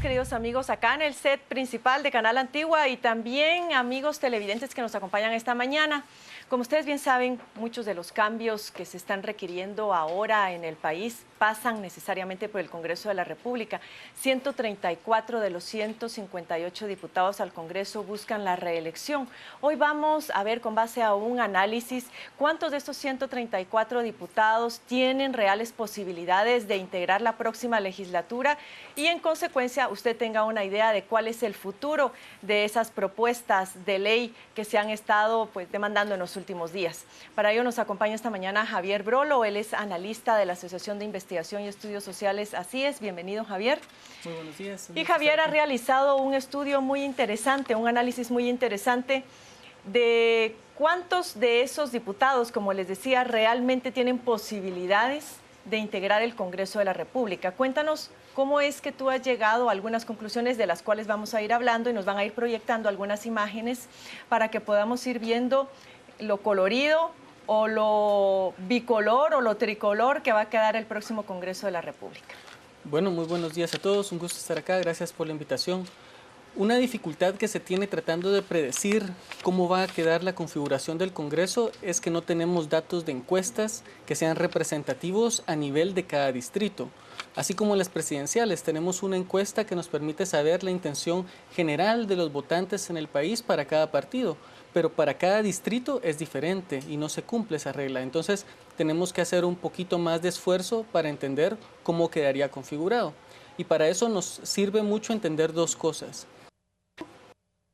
queridos amigos, acá en el set principal de Canal Antigua y también amigos televidentes que nos acompañan esta mañana. Como ustedes bien saben, muchos de los cambios que se están requiriendo ahora en el país pasan necesariamente por el Congreso de la República. 134 de los 158 diputados al Congreso buscan la reelección. Hoy vamos a ver, con base a un análisis, cuántos de estos 134 diputados tienen reales posibilidades de integrar la próxima legislatura y, en consecuencia, usted tenga una idea de cuál es el futuro de esas propuestas de ley que se han estado demandando en los últimos días. Para ello nos acompaña esta mañana Javier Brolo. Él es analista de la Asociación de Investigación y Estudios Sociales ACIES. Bienvenido, Javier. Muy buenos días. Y Javier ha realizado un estudio muy interesante, un análisis muy interesante de cuántos de esos diputados, como les decía, realmente tienen posibilidades de integrar el Congreso de la República. Cuéntanos cómo es que tú has llegado a algunas conclusiones de las cuales vamos a ir hablando y nos van a ir proyectando algunas imágenes para que podamos ir viendo lo colorido o lo bicolor o lo tricolor que va a quedar el próximo Congreso de la República. Bueno, muy buenos días a todos, un gusto estar acá, gracias por la invitación. Una dificultad que se tiene tratando de predecir cómo va a quedar la configuración del Congreso es que no tenemos datos de encuestas que sean representativos a nivel de cada distrito. Así como en las presidenciales, tenemos una encuesta que nos permite saber la intención general de los votantes en el país para cada partido, pero para cada distrito es diferente y no se cumple esa regla. Entonces, tenemos que hacer un poquito más de esfuerzo para entender cómo quedaría configurado. Y para eso nos sirve mucho entender dos cosas.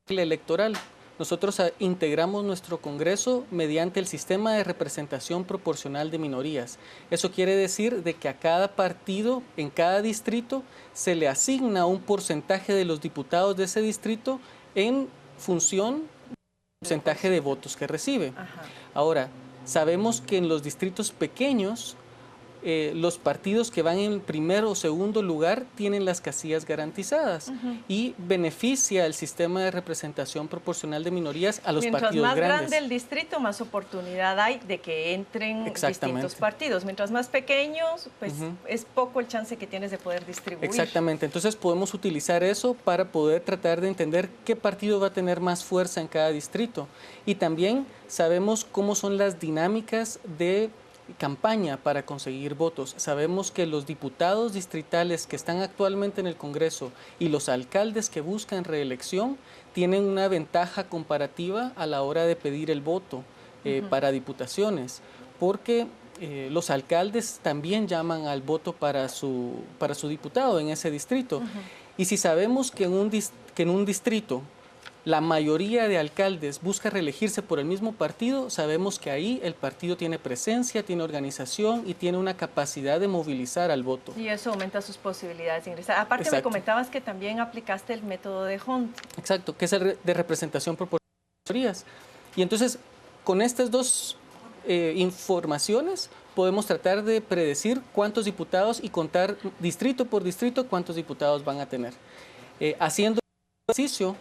La electoral. Nosotros integramos nuestro Congreso mediante el sistema de representación proporcional de minorías. Eso quiere decir de que a cada partido, en cada distrito, se le asigna un porcentaje de los diputados de ese distrito en función del porcentaje de votos que recibe. Ajá. Ahora, sabemos que en los distritos pequeños, los partidos que van en primer o segundo lugar tienen las casillas garantizadas y beneficia el sistema de representación proporcional de minorías a los partidos grandes. Mientras más grande el distrito, más oportunidad hay de que entren distintos partidos. Mientras más pequeños, pues es poco el chance que tienes de poder distribuir. Exactamente, entonces podemos utilizar eso para poder tratar de entender qué partido va a tener más fuerza en cada distrito. Y también sabemos cómo son las dinámicas de campaña para conseguir votos. Sabemos que los diputados distritales que están actualmente en el Congreso y los alcaldes que buscan reelección tienen una ventaja comparativa a la hora de pedir el voto para diputaciones, porque los alcaldes también llaman al voto para su diputado en ese distrito. Y si sabemos que en un distrito la mayoría de alcaldes busca reelegirse por el mismo partido, sabemos que ahí el partido tiene presencia, tiene organización y tiene una capacidad de movilizar al voto. Y eso aumenta sus posibilidades de ingresar. Aparte, exacto, me comentabas que también aplicaste el método de Hunt. Exacto, que es el de representación proporcional de mayorías. Y entonces, con estas dos informaciones, podemos tratar de predecir cuántos diputados y contar distrito por distrito cuántos diputados van a tener. Haciendo el ejercicio,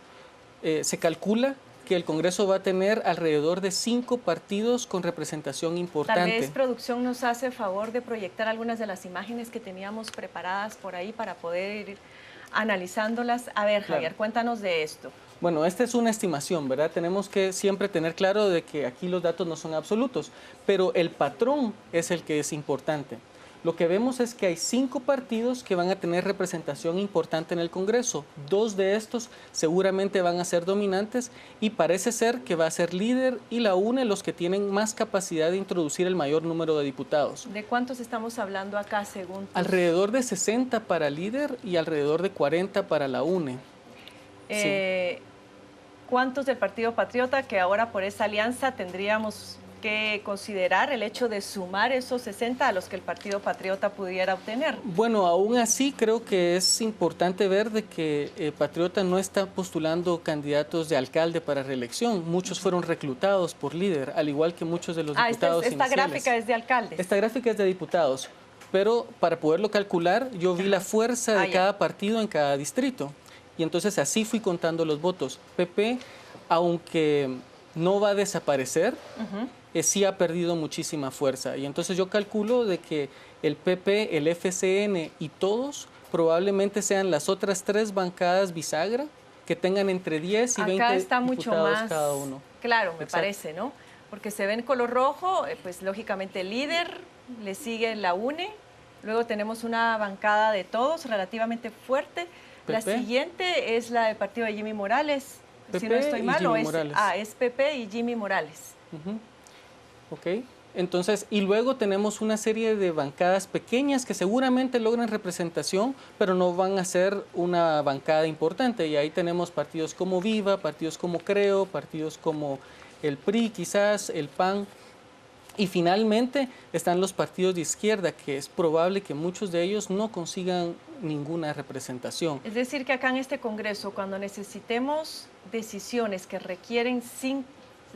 se calcula que el Congreso va a tener alrededor de 5 partidos con representación importante. Tal vez producción nos hace favor de proyectar algunas de las imágenes que teníamos preparadas por ahí para poder ir analizándolas. A ver, Javier, cuéntanos de esto. Bueno, esta es una estimación, ¿verdad? Tenemos que siempre tener claro de que aquí los datos no son absolutos, pero el patrón es el que es importante. Lo que vemos es que hay 5 partidos que van a tener representación importante en el Congreso. 2 de estos seguramente van a ser dominantes y parece ser que va a ser Líder y la UNE los que tienen más capacidad de introducir el mayor número de diputados. ¿De cuántos estamos hablando acá según tus... Alrededor de 60 para Líder y alrededor de 40 para la UNE. Sí. ¿Cuántos del Partido Patriota, que ahora por esa alianza tendríamos que considerar el hecho de sumar esos 60 a los que el Partido Patriota pudiera obtener? Bueno, aún así creo que es importante ver de que Patriota no está postulando candidatos de alcalde para reelección. Muchos fueron reclutados por Líder, al igual que muchos de los diputados esta gráfica es de alcaldes. Esta gráfica es de diputados, pero para poderlo calcular yo vi la fuerza de cada partido en cada distrito. Y entonces así fui contando los votos. PP, aunque no va a desaparecer, sí ha perdido muchísima fuerza. Y entonces yo calculo de que el PP, el FCN y todos probablemente sean las otras 3 bancadas bisagra que tengan entre 10 y 20 Acá está mucho diputados más cada uno. claro, me Exacto. parece, ¿no? Porque se ve en color rojo, pues lógicamente el líder, le sigue la UNE, luego tenemos una bancada de todos relativamente fuerte. La PP. siguiente es la del partido de Jimmy Morales, si no PP estoy y mal, Jimmy Morales. es PP y Jimmy Morales. Ok, entonces, y luego tenemos una serie de bancadas pequeñas que seguramente logran representación, pero no van a ser una bancada importante. Y ahí tenemos partidos como Viva, partidos como Creo, partidos como el PRI quizás, el PAN. Y finalmente están los partidos de izquierda, que es probable que muchos de ellos no consigan ninguna representación. Es decir, que acá en este Congreso, cuando necesitemos decisiones que requieren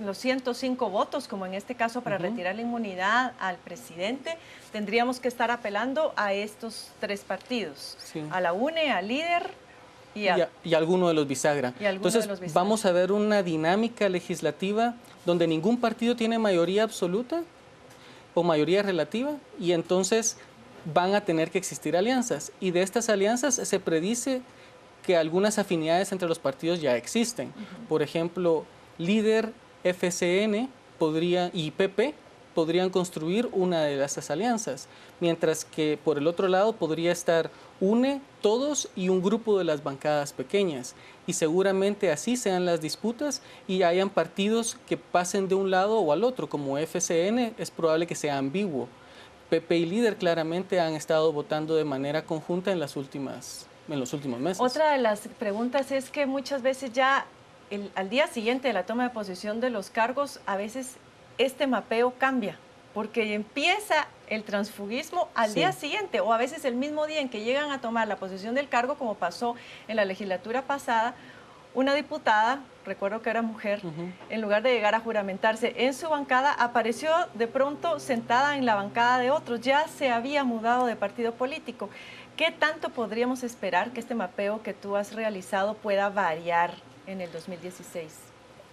los 105 votos, como en este caso para retirar la inmunidad al presidente, tendríamos que estar apelando a estos 3 partidos, Sí. a la UNE, al líder y alguno de los bisagra. Entonces, vamos a ver una dinámica legislativa donde ningún partido tiene mayoría absoluta o mayoría relativa, y entonces van a tener que existir alianzas. Y de estas alianzas se predice que algunas afinidades entre los partidos ya existen. Por ejemplo, líder, FCN y PP podrían construir una de esas alianzas, mientras que por el otro lado podría estar UNE, todos y un grupo de las bancadas pequeñas, y seguramente así sean las disputas y hayan partidos que pasen de un lado o al otro. Como FCN es probable que sea ambiguo. PP y líder claramente han estado votando de manera conjunta en los últimos meses. Otra de las preguntas es que muchas veces ya al día siguiente de la toma de posesión de los cargos, a veces este mapeo cambia, porque empieza el transfugismo al día siguiente, o a veces el mismo día en que llegan a tomar la posesión del cargo, como pasó en la legislatura pasada. Una diputada, recuerdo que era mujer, en lugar de llegar a juramentarse en su bancada, apareció de pronto sentada en la bancada de otros, ya se había mudado de partido político. ¿Qué tanto podríamos esperar que este mapeo que tú has realizado pueda variar en el 2016?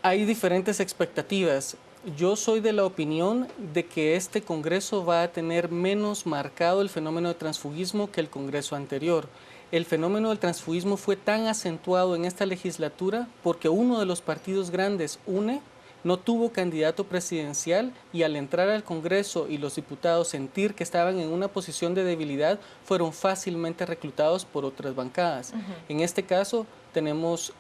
Hay diferentes expectativas. Yo soy de la opinión de que este Congreso va a tener menos marcado el fenómeno de transfugismo que el Congreso anterior. El fenómeno del transfugismo fue tan acentuado en esta legislatura porque uno de los partidos grandes, UNE, no tuvo candidato presidencial, y al entrar al Congreso y los diputados sentir que estaban en una posición de debilidad, fueron fácilmente reclutados por otras bancadas. En este caso tenemos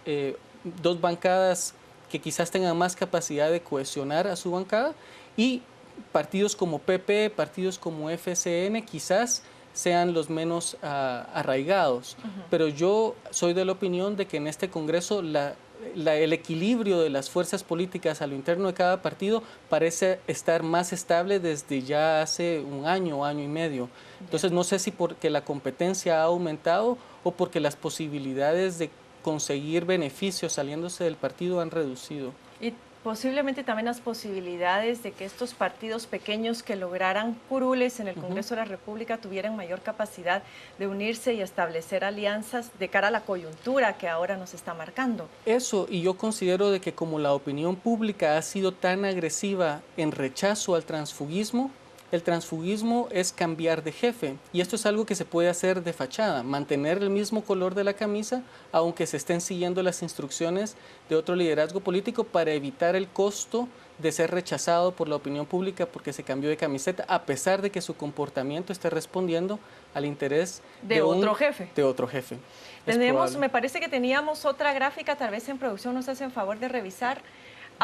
2 bancadas que quizás tengan más capacidad de cohesionar a su bancada, y partidos como PP, partidos como FCN quizás sean los menos arraigados. Pero yo soy de la opinión de que en este Congreso el equilibrio de las fuerzas políticas a lo interno de cada partido parece estar más estable desde ya hace un año y medio. Entonces no sé si porque la competencia ha aumentado o porque las posibilidades de conseguir beneficios saliéndose del partido han reducido. Y posiblemente también las posibilidades de que estos partidos pequeños que lograran curules en el Congreso de la República tuvieran mayor capacidad de unirse y establecer alianzas de cara a la coyuntura que ahora nos está marcando. Eso, y yo considero de que como la opinión pública ha sido tan agresiva en rechazo al transfugismo, el transfugismo es cambiar de jefe, y esto es algo que se puede hacer de fachada, mantener el mismo color de la camisa aunque se estén siguiendo las instrucciones de otro liderazgo político, para evitar el costo de ser rechazado por la opinión pública porque se cambió de camiseta, a pesar de que su comportamiento esté respondiendo al interés de otro jefe. De otro jefe. Me parece que teníamos otra gráfica, tal vez en producción nos hacen favor de revisar.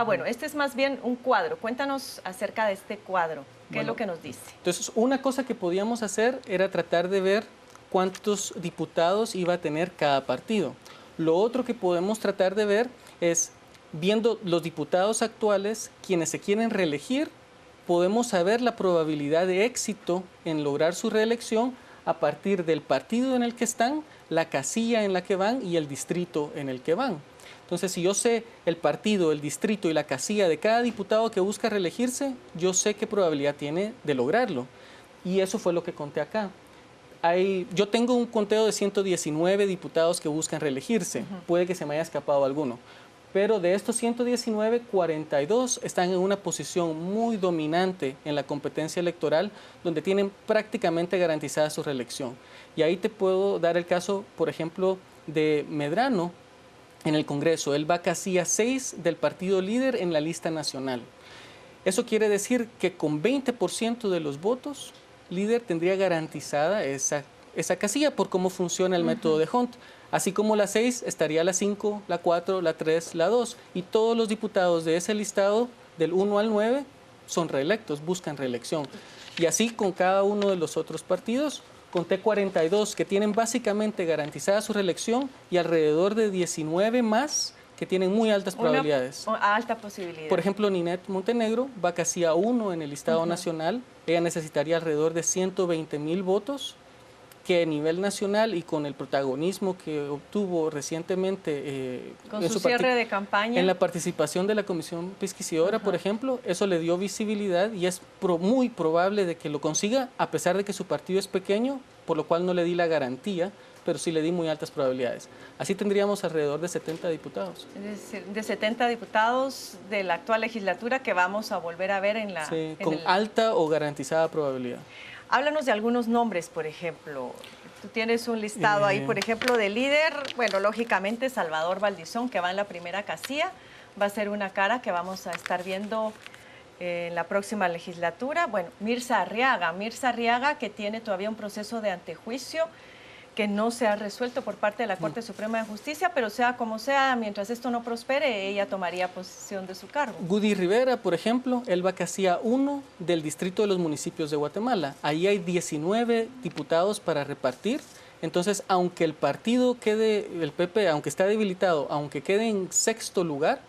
Bueno, este es más bien un cuadro. Cuéntanos acerca de este cuadro. ¿Qué es lo que nos dice? Entonces, una cosa que podíamos hacer era tratar de ver cuántos diputados iba a tener cada partido. Lo otro que podemos tratar de ver es, viendo los diputados actuales, quienes se quieren reelegir, podemos saber la probabilidad de éxito en lograr su reelección a partir del partido en el que están, la casilla en la que van y el distrito en el que van. Entonces, si yo sé el partido, el distrito y la casilla de cada diputado que busca reelegirse, yo sé qué probabilidad tiene de lograrlo. Y eso fue lo que conté acá. Yo tengo un conteo de 119 diputados que buscan reelegirse. Puede que se me haya escapado alguno. pero de estos 119, 42 están en una posición muy dominante en la competencia electoral, donde tienen prácticamente garantizada su reelección. Y ahí te puedo dar el caso, por ejemplo, de Medrano en el Congreso. Él va casilla 6 del partido líder en la lista nacional. Eso quiere decir que con 20% de los votos, líder tendría garantizada esa casilla por cómo funciona el método de Hunt. Así como la 6 estaría la 5, la 4, la 3, la 2. Y todos los diputados de ese listado, del 1 al 9, son reelectos, buscan reelección. Y así con cada uno de los otros partidos, conté 42 que tienen básicamente garantizada su reelección y alrededor de 19 más que tienen muy altas probabilidades. Alta posibilidad. Por ejemplo, Ninette Montenegro va casilla 1 en el listado nacional. Ella necesitaría alrededor de 120,000 votos, que a nivel nacional y con el protagonismo que obtuvo recientemente con su cierre de campaña, en la participación de la Comisión Pesquisidora, por ejemplo, eso le dio visibilidad y es muy probable de que lo consiga, a pesar de que su partido es pequeño, por lo cual no le di la garantía, pero sí le di muy altas probabilidades. Así tendríamos alrededor de 70 diputados. Es decir, de 70 diputados de la actual legislatura que vamos a volver a ver en la... Sí, con alta o garantizada probabilidad. Háblanos de algunos nombres, por ejemplo. Tú tienes un listado ahí, por ejemplo, de líder. Bueno, lógicamente Salvador Valdizón, que va en la primera casilla, va a ser una cara que vamos a estar viendo en la próxima legislatura. Bueno, Mirza Arriaga, que tiene todavía un proceso de antejuicio que no se ha resuelto por parte de la Corte Suprema de Justicia, pero sea como sea, mientras esto no prospere, ella tomaría posesión de su cargo. Gudy Rivera, por ejemplo, él va casilla 1 del Distrito de los Municipios de Guatemala. Ahí hay 19 diputados para repartir. Entonces, aunque el partido quede, el PP, aunque está debilitado, aunque quede en sexto lugar,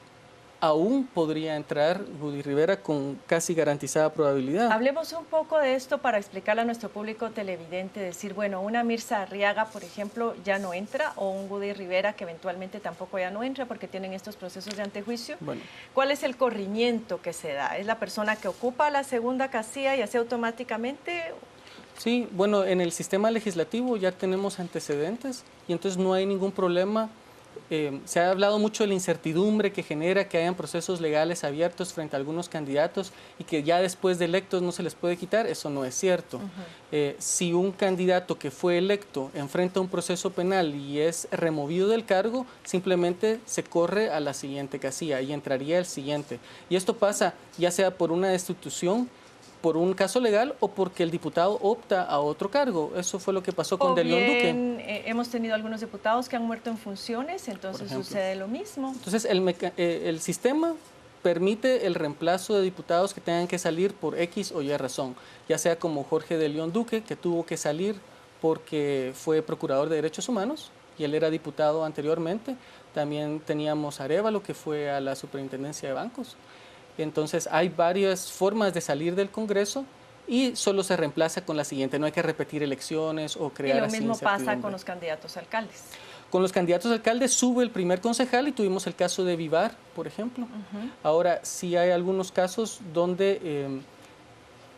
aún podría entrar Gudy Rivera con casi garantizada probabilidad. Hablemos un poco de esto para explicarle a nuestro público televidente, decir, bueno, una Mirza Arriaga, por ejemplo, ya no entra, o un Gudy Rivera que eventualmente tampoco ya no entra porque tienen estos procesos de antejuicio. Bueno. ¿Cuál es el corrimiento que se da? ¿Es la persona que ocupa la segunda casilla y hace automáticamente? Sí, bueno, en el sistema legislativo ya tenemos antecedentes y entonces no hay ningún problema. Se ha hablado mucho de la incertidumbre que genera que hayan procesos legales abiertos frente a algunos candidatos y que ya después de electos no se les puede quitar. Eso no es cierto. Si un candidato que fue electo enfrenta un proceso penal y es removido del cargo, simplemente se corre a la siguiente casilla y entraría el siguiente. Y esto pasa ya sea por una destitución, por un caso legal o porque el diputado opta a otro cargo. Eso fue lo que pasó con Delión Duque. Hemos tenido algunos diputados que han muerto en funciones, entonces sucede lo mismo. Entonces el sistema permite el reemplazo de diputados que tengan que salir por X o Y razón, ya sea como Jorge Delión Duque, que tuvo que salir porque fue procurador de derechos humanos y él era diputado anteriormente. También teníamos a Arévalo, que fue a la superintendencia de bancos. Entonces hay varias formas de salir del Congreso y solo se reemplaza con la siguiente. No hay que repetir elecciones o crear así incertidumbre. Y lo mismo pasa con los candidatos a alcaldes. Con los candidatos a alcaldes sube el primer concejal y tuvimos el caso de Vivar, por ejemplo. Ahora sí hay algunos casos donde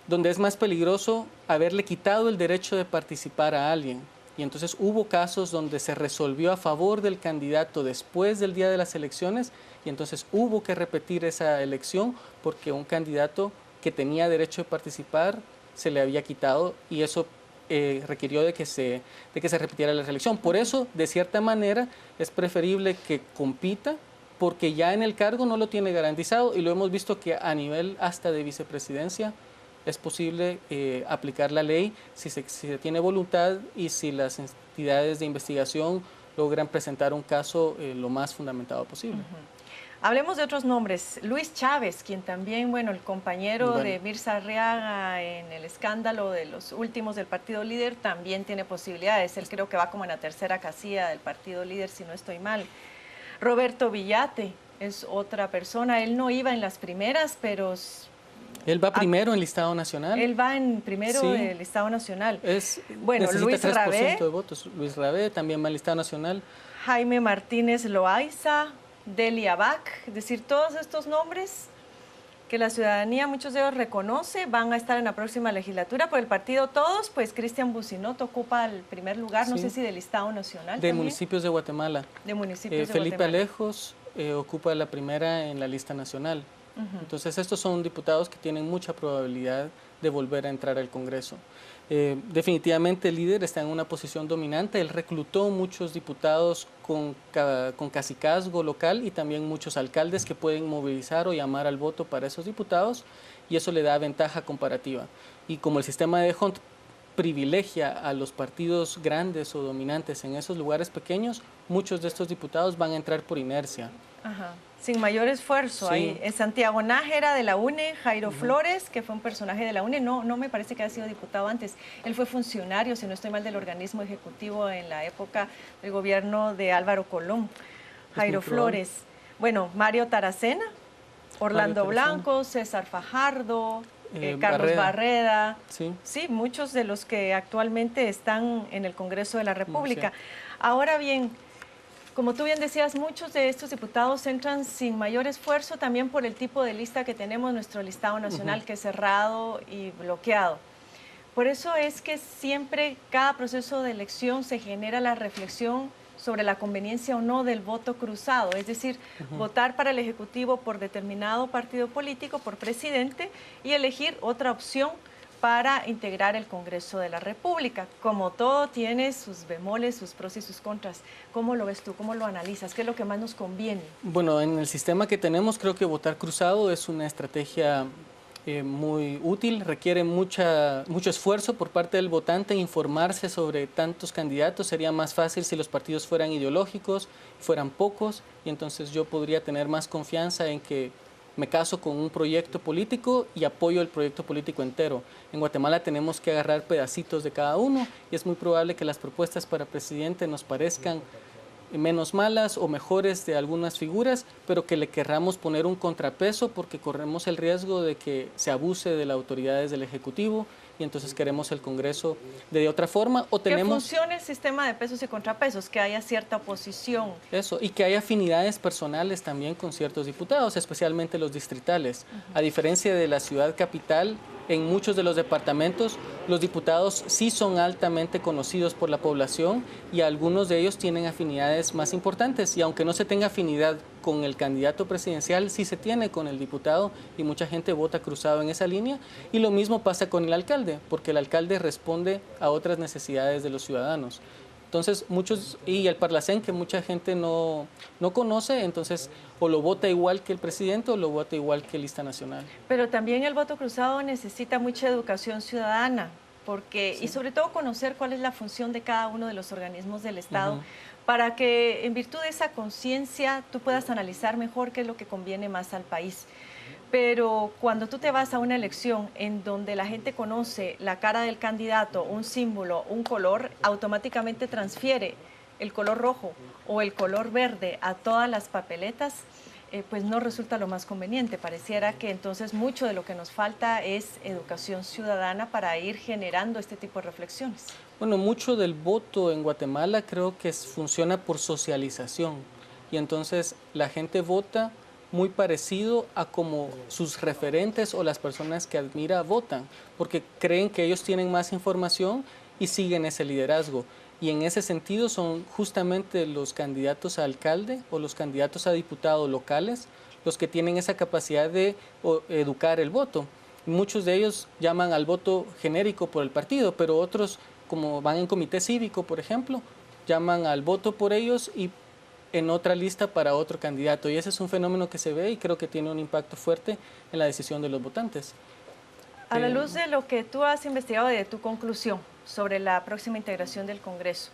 es más peligroso haberle quitado el derecho de participar a alguien. Y entonces hubo casos donde se resolvió a favor del candidato después del día de las elecciones y entonces hubo que repetir esa elección porque un candidato que tenía derecho de participar se le había quitado y eso requirió de que se repitiera la reelección. Por eso, de cierta manera, es preferible que compita porque ya en el cargo no lo tiene garantizado y lo hemos visto que a nivel hasta de vicepresidencia es posible aplicar la ley si se tiene voluntad y si las entidades de investigación logran presentar un caso lo más fundamentado posible. Hablemos de otros nombres. Luis Chávez, quien también, bueno, el compañero de Mirza Arriaga en el escándalo de los últimos del Partido Líder, también tiene posibilidades. Él creo que va como en la tercera casilla del Partido Líder, si no estoy mal. Roberto Villate es otra persona. Él no iba en las primeras, pero... Él va primero en listado nacional. Él va en primero en listado nacional. Bueno, Luis Rabé. De votos. Luis Rabé también va en listado nacional. Jaime Martínez Loaiza, Delia Bach, es decir, todos estos nombres que la ciudadanía, muchos de ellos reconoce, van a estar en la próxima legislatura. Por el partido Todos, pues Cristian Bucinot ocupa el primer lugar, no sé si del listado nacional. De municipios de Guatemala. De municipios de Felipe Guatemala. Alejos ocupa la primera en la lista nacional. Entonces estos son diputados que tienen mucha probabilidad de volver a entrar al Congreso. Definitivamente el líder está en una posición dominante, él reclutó muchos diputados con cacicazgo local y también muchos alcaldes que pueden movilizar o llamar al voto para esos diputados y eso le da ventaja comparativa. Y como el sistema de Hunt privilegia a los partidos grandes o dominantes en esos lugares pequeños, muchos de estos diputados van a entrar por inercia. Ajá. Sin mayor esfuerzo. Sí. Ahí, Santiago Nájera de la UNE, Jairo Flores, que fue un personaje de la UNE, no me parece que haya sido diputado antes. Él fue funcionario, si no estoy mal, del organismo ejecutivo en la época del gobierno de Álvaro Colón. Jairo Flores. Bueno, Mario Taracena, Orlando Blanco, César Fajardo, Carlos Barreda. Sí, muchos de los que actualmente están en el Congreso de la República. Sí. Ahora bien, como tú bien decías, muchos de estos diputados entran sin mayor esfuerzo también por el tipo de lista que tenemos, nuestro listado nacional, que es cerrado y bloqueado. Por eso es que siempre, cada proceso de elección se genera la reflexión sobre la conveniencia o no del voto cruzado, es decir, votar para el Ejecutivo por determinado partido político, por presidente, y elegir otra opción para integrar el Congreso de la República. Como todo tiene sus bemoles, sus pros y sus contras. ¿Cómo lo ves tú? ¿Cómo lo analizas? ¿Qué es lo que más nos conviene? Bueno, en el sistema que tenemos creo que votar cruzado es una estrategia muy útil, requiere mucho esfuerzo por parte del votante informarse sobre tantos candidatos. Sería más fácil si los partidos fueran ideológicos, fueran pocos, y entonces yo podría tener más confianza en que me caso con un proyecto político y apoyo el proyecto político entero. En Guatemala tenemos que agarrar pedacitos de cada uno y es muy probable que las propuestas para presidente nos parezcan menos malas o mejores de algunas figuras, pero que le querramos poner un contrapeso porque corremos el riesgo de que se abuse de las autoridades del Ejecutivo y entonces queremos el Congreso de otra forma o tenemos... Que funcione el sistema de pesos y contrapesos, que haya cierta oposición. Eso, y que haya afinidades personales también con ciertos diputados, especialmente los distritales. A diferencia de la ciudad capital, en muchos de los departamentos, los diputados sí son altamente conocidos por la población y algunos de ellos tienen afinidades más importantes. Y aunque no se tenga afinidad con el candidato presidencial, sí se tiene con el diputado y mucha gente vota cruzado en esa línea. Y lo mismo pasa con el alcalde, porque el alcalde responde a otras necesidades de los ciudadanos. Entonces, y el Parlacén, que mucha gente no conoce, entonces o lo vota igual que el presidente o lo vota igual que lista nacional. Pero también el voto cruzado necesita mucha educación ciudadana, porque y sobre todo conocer cuál es la función de cada uno de los organismos del Estado, para que en virtud de esa conciencia tú puedas analizar mejor qué es lo que conviene más al país. Pero cuando tú te vas a una elección en donde la gente conoce la cara del candidato, un símbolo, un color, automáticamente transfiere el color rojo o el color verde a todas las papeletas, pues no resulta lo más conveniente. Pareciera que entonces mucho de lo que nos falta es educación ciudadana para ir generando este tipo de reflexiones. Bueno, mucho del voto en Guatemala creo que funciona por socialización y entonces la gente vota muy parecido a como sus referentes o las personas que admira votan, porque creen que ellos tienen más información y siguen ese liderazgo. Y en ese sentido son justamente los candidatos a alcalde o los candidatos a diputados locales los que tienen esa capacidad de educar el voto. Muchos de ellos llaman al voto genérico por el partido, pero otros, como van en comité cívico, por ejemplo, llaman al voto por ellos y en otra lista para otro candidato. Y ese es un fenómeno que se ve y creo que tiene un impacto fuerte en la decisión de los votantes. A la luz de lo que tú has investigado y de tu conclusión sobre la próxima integración del Congreso,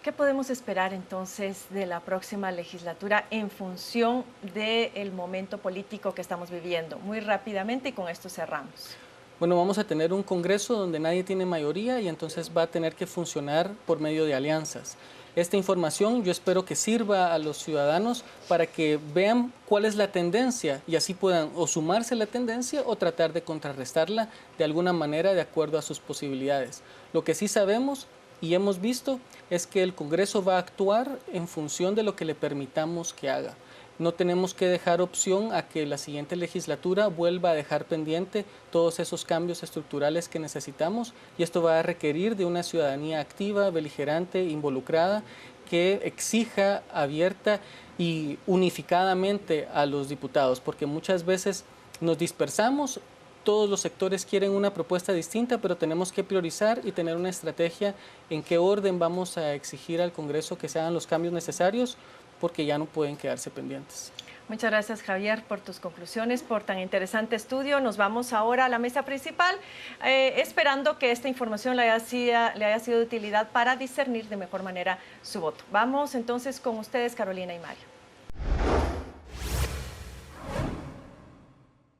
¿qué podemos esperar entonces de la próxima legislatura en función del momento político que estamos viviendo? Muy rápidamente y con esto cerramos. Bueno, vamos a tener un Congreso donde nadie tiene mayoría y entonces va a tener que funcionar por medio de alianzas. Esta información yo espero que sirva a los ciudadanos para que vean cuál es la tendencia y así puedan o sumarse a la tendencia o tratar de contrarrestarla de alguna manera de acuerdo a sus posibilidades. Lo que sí sabemos y hemos visto es que el Congreso va a actuar en función de lo que le permitamos que haga. No tenemos que dejar opción a que la siguiente legislatura vuelva a dejar pendiente todos esos cambios estructurales que necesitamos y esto va a requerir de una ciudadanía activa, beligerante, involucrada, que exija, abierta y unificadamente a los diputados, porque muchas veces nos dispersamos, todos los sectores quieren una propuesta distinta, pero tenemos que priorizar y tener una estrategia en qué orden vamos a exigir al Congreso que se hagan los cambios necesarios, porque ya no pueden quedarse pendientes. Muchas gracias, Javier, por tus conclusiones, por tan interesante estudio. Nos vamos ahora a la mesa principal, esperando que esta información le haya sido de utilidad para discernir de mejor manera su voto. Vamos entonces con ustedes, Carolina y Mario.